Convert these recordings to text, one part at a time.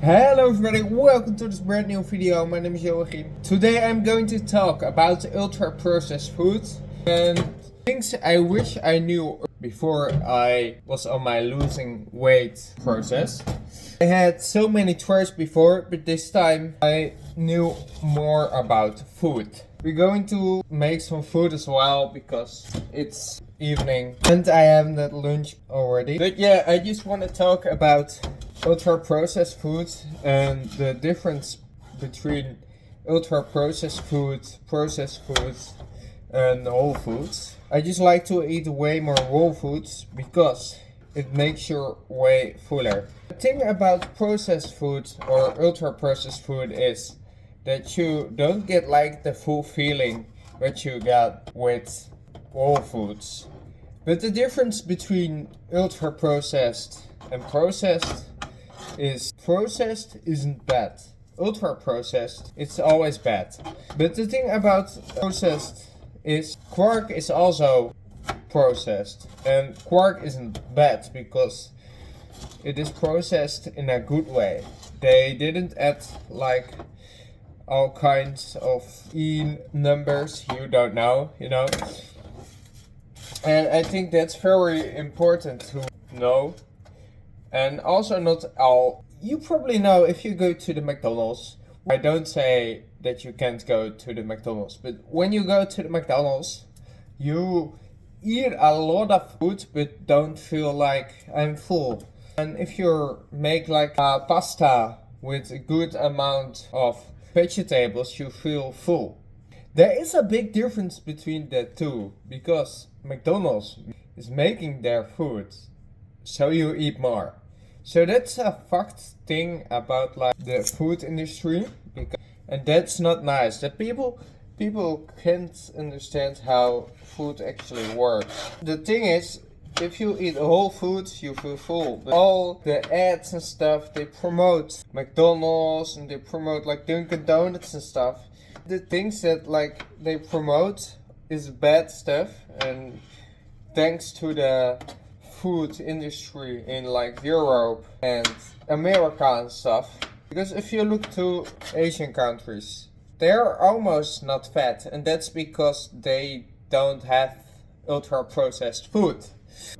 Hello everybody, welcome to this brand new video. My name is Joachim. Today I'm going to talk about ultra processed food and things I wish I knew before I was on my losing weight process. I had so many choices before, but this time I knew more about food. We're going to make some food as well because it's evening and I haven't had lunch already. But yeah, I just want to talk about ultra processed food and the difference between ultra processed food, processed foods and whole foods. I just like to eat way more whole foods because it makes your way fuller. The thing about processed food or ultra processed food is that you don't get like the full feeling that you get with whole foods. But the difference between ultra processed and processed is processed isn't bad. Ultra processed, it's always bad. But the thing about processed is quark is also processed. And quark isn't bad because it is processed in a good way. They didn't add like all kinds of numbers you don't know, you know. And I think that's very important to know. And also not all. You probably know if you go to the McDonald's. I don't say that you can't go to the McDonald's, but when you go to the McDonald's, you eat a lot of food but don't feel like I'm full. And if you make like a pasta with a good amount of vegetables, you feel full. There is a big difference between the two because McDonald's is making their food so you eat more. So that's a fact thing about like the food industry, and that's not nice. That people can't understand how food actually works. The thing is, if you eat whole foods, you feel full. But all the ads and stuff, they promote McDonald's and they promote like Dunkin' Donuts and stuff. The things that like they promote is bad stuff, and thanks to the food industry in like Europe and America and stuff. Because if you look to Asian countries, they're almost not fat, and that's because they don't have ultra processed food.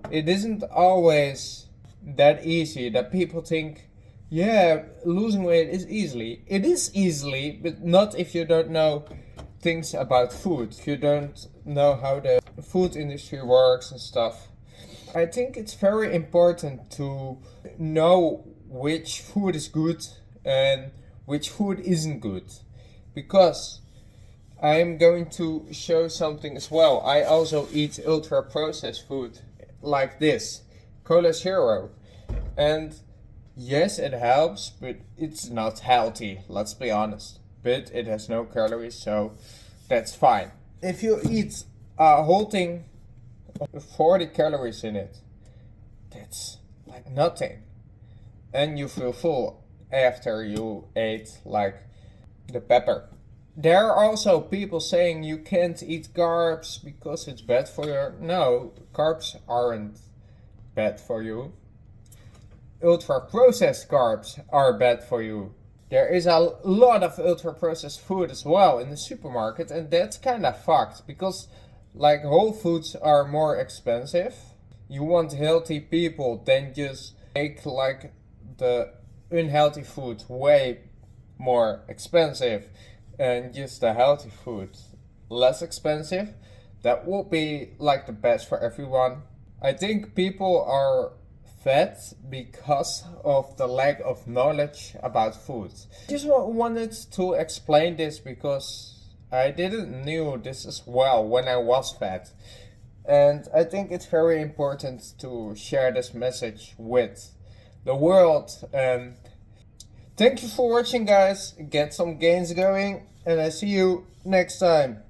It isn't always that easy that people think, yeah, losing weight is easily. It is easily, but not if you don't know things about food. If you don't know how the food industry works and stuff. I think it's very important to know which food is good and which food isn't good. Because I'm going to show something as well. I also eat ultra processed food like this, Cola Zero. And yes, it helps, but it's not healthy, let's be honest. But it has no calories, so that's fine. If you eat a whole thing with 40 calories in it, that's like nothing. And you feel full after you ate like the pepper. There are also people saying you can't eat carbs because it's bad for you. No, carbs aren't bad for you. Ultra processed carbs are bad for you. There is a lot of ultra processed food as well in the supermarket, and that's kind of fucked because like whole foods are more expensive. You want healthy people, then just make like the unhealthy food way more expensive and just the healthy food less expensive. That would be like the best for everyone. I think people are fat because of the lack of knowledge about food. I just wanted to explain this because I didn't knew this as well when I was fat. And I think it's very important to share this message with the world. And thank you for watching, guys. Get some gains going, and I see you next time.